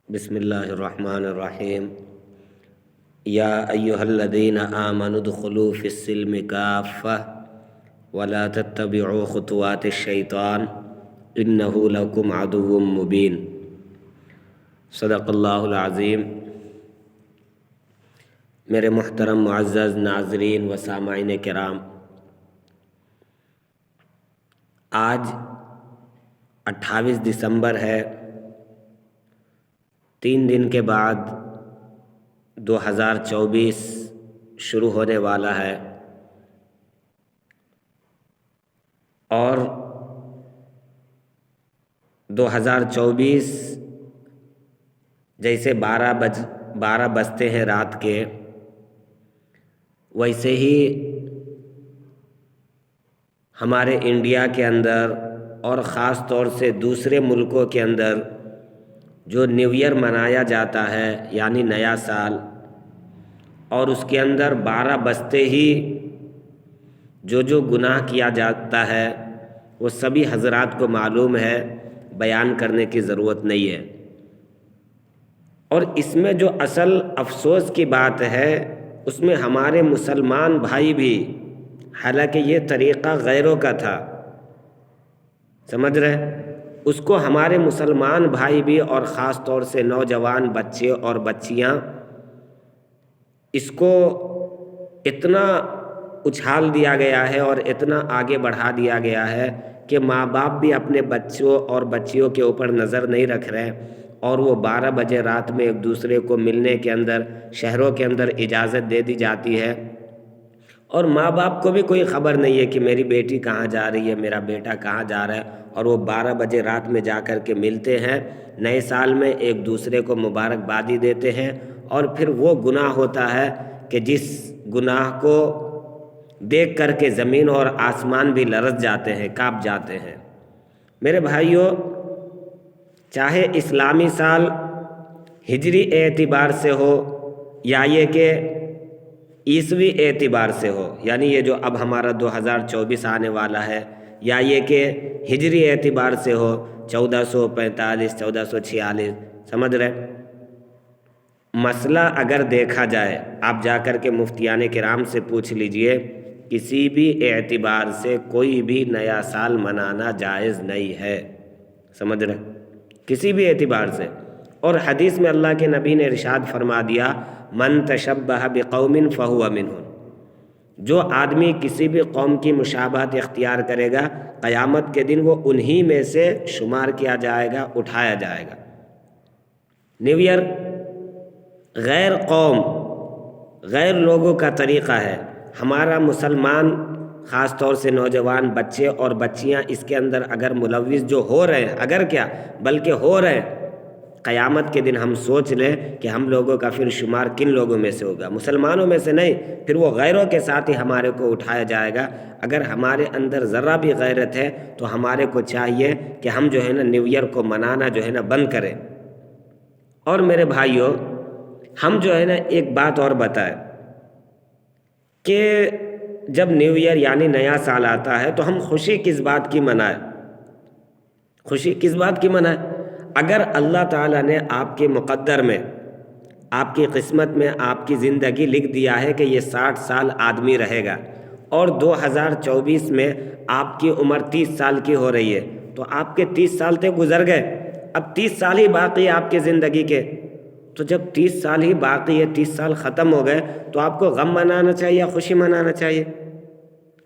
بسم اللہ الرحمن الرحیم یا ایہا الذین آمنوا ادخلوا فی السلم کافہ ولا تتبعوا خطوات الشیطان انہ لکم عدو مبین۔ صدق اللہ العظیم۔ میرے محترم معزز ناظرین و سامعین کرام، آج 28 دسمبر ہے۔ 3 دن کے بعد 2024 شروع ہونے والا ہے، اور 2024 جیسے 12 بجتے ہیں رات کے، ویسے ہی ہمارے انڈیا کے اندر اور خاص طور سے دوسرے ملکوں کے اندر جو نیو ایئر منایا جاتا ہے یعنی نیا سال، اور اس کے اندر 12 بجتے ہی جو گناہ کیا جاتا ہے وہ سبھی حضرات کو معلوم ہے، بیان کرنے کی ضرورت نہیں ہے۔ اور اس میں جو اصل افسوس کی بات ہے، اس میں ہمارے مسلمان بھائی بھی، حالانکہ یہ طریقہ غیروں کا تھا، سمجھ رہے، اس کو ہمارے مسلمان بھائی بھی اور خاص طور سے نوجوان بچے اور بچیاں اس کو اتنا اچھال دیا گیا ہے اور اتنا آگے بڑھا دیا گیا ہے کہ ماں باپ بھی اپنے بچوں اور بچیوں کے اوپر نظر نہیں رکھ رہے، اور وہ 12 بجے رات میں ایک دوسرے کو ملنے کے اندر شہروں کے اندر اجازت دے دی جاتی ہے، اور ماں باپ کو بھی کوئی خبر نہیں ہے کہ میری بیٹی کہاں جا رہی ہے، میرا بیٹا کہاں جا رہا ہے، اور وہ 12 بجے رات میں جا کر کے ملتے ہیں، نئے سال میں ایک دوسرے کو مبارکبادی دیتے ہیں، اور پھر وہ گناہ ہوتا ہے کہ جس گناہ کو دیکھ کر کے زمین اور آسمان بھی لرز جاتے ہیں، کانپ جاتے ہیں۔ میرے بھائیوں، چاہے اسلامی سال ہجری اعتبار سے ہو یا یہ کہ عیسوی اعتبار سے ہو، یعنی یہ جو اب ہمارا 2024 آنے والا ہے، یا یہ کہ ہجری اعتبار سے ہو 1445 1446، سمجھ رہے، مسئلہ اگر دیکھا جائے، آپ جا کر کے مفتیان کرام سے پوچھ لیجئے، کسی بھی اعتبار سے کوئی بھی نیا سال منانا جائز نہیں ہے، سمجھ رہے، کسی بھی اعتبار سے۔ اور حدیث میں اللہ کے نبی نے ارشاد فرما دیا، من تشبہ بقوم فہو منہم، جو آدمی کسی بھی قوم کی مشابہت اختیار کرے گا، قیامت کے دن وہ انہی میں سے شمار کیا جائے گا، اٹھایا جائے گا۔ نیو ایئر غیر قوم، غیر لوگوں کا طریقہ ہے، ہمارا مسلمان خاص طور سے نوجوان بچے اور بچیاں اس کے اندر اگر ملوث جو ہو رہے ہیں، اگر کیا بلکہ ہو رہے ہیں، قیامت کے دن ہم سوچ لیں کہ ہم لوگوں کا پھر شمار کن لوگوں میں سے ہوگا، مسلمانوں میں سے نہیں، پھر وہ غیروں کے ساتھ ہی ہمارے کو اٹھایا جائے گا۔ اگر ہمارے اندر ذرا بھی غیرت ہے تو ہمارے کو چاہیے کہ ہم جو ہے نا نیو ایئر کو منانا جو ہے نا بند کریں۔ اور میرے بھائیوں، ہم جو ہے نا ایک بات اور بتائیں کہ جب نیو ایئر یعنی نیا سال آتا ہے تو ہم خوشی کس بات کی منائیں؟ خوشی کس بات کی منائیں؟ اگر اللہ تعالیٰ نے آپ کے مقدر میں، آپ کی قسمت میں، آپ کی زندگی لکھ دیا ہے کہ یہ 60 سال آدمی رہے گا، اور 2024 میں آپ کی عمر 30 سال کی ہو رہی ہے، تو آپ کے 30 سال تھے گزر گئے، اب 30 سال ہی باقی ہے آپ کی زندگی کے، تو جب 30 سال ہی باقی ہے، 30 سال ختم ہو گئے، تو آپ کو غم منانا چاہیے یا خوشی منانا چاہیے؟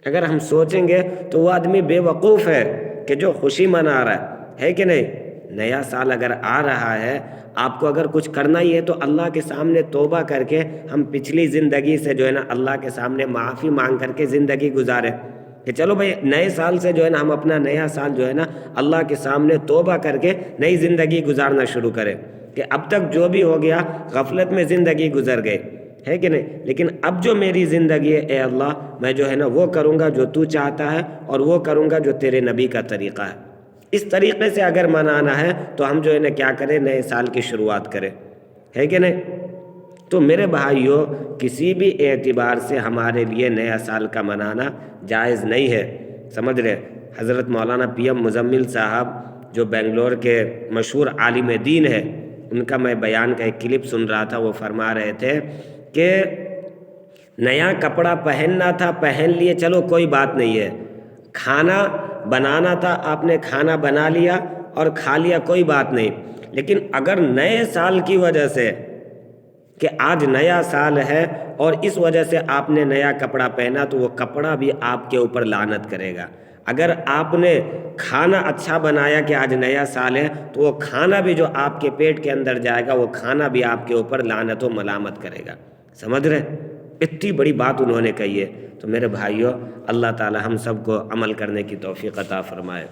اگر ہم سوچیں گے تو وہ آدمی بے وقوف ہے کہ جو خوشی منا رہا ہے کہ نہیں؟ نیا سال اگر آ رہا ہے، آپ کو اگر کچھ کرنا ہی ہے تو اللہ کے سامنے توبہ کر کے ہم پچھلی زندگی سے جو ہے نا اللہ کے سامنے معافی مانگ کر کے زندگی گزاریں، کہ چلو بھائی نئے سال سے جو ہے نا ہم اپنا نیا سال جو ہے نا اللہ کے سامنے توبہ کر کے نئی زندگی گزارنا شروع کریں، کہ اب تک جو بھی ہو گیا غفلت میں زندگی گزر گئی ہے کہ نہیں، لیکن اب جو میری زندگی ہے، اے اللہ میں جو ہے نا وہ کروں گا جو تو چاہتا ہے، اور وہ کروں گا جو تیرے نبی کا طریقہ ہے۔ اس طریقے سے اگر منانا ہے تو ہم جو ہے نا کیا کریں، نئے سال کی شروعات کریں، ہے کہ نہیں؟ تو میرے بھائیوں، کسی بھی اعتبار سے ہمارے لیے نیا سال کا منانا جائز نہیں ہے، سمجھ رہے۔ حضرت مولانا پی ایم مزمل صاحب جو بنگلور کے مشہور عالم دین ہے، ان کا میں بیان کا ایک کلپ سن رہا تھا، وہ فرما رہے تھے کہ نیا کپڑا پہننا تھا، پہن لیے، چلو کوئی بات نہیں ہے، کھانا بنانا تھا، آپ نے کھانا بنا لیا اور کھا لیا، کوئی بات نہیں، لیکن اگر نئے سال کی وجہ سے کہ آج نیا سال ہے اور اس وجہ سے آپ نے نیا کپڑا پہنا تو وہ کپڑا بھی آپ کے اوپر لعنت کرے گا۔ اگر آپ نے کھانا اچھا بنایا کہ آج نیا سال ہے تو وہ کھانا بھی جو آپ کے پیٹ کے اندر جائے گا وہ کھانا بھی آپ کے اوپر لعنت و ملامت کرے گا۔ سمجھ رہے؟ اتنی بڑی بات انہوں نے کہی ہے۔ تو میرے بھائیوں، اللہ تعالی ہم سب کو عمل کرنے کی توفیق عطا فرمائے۔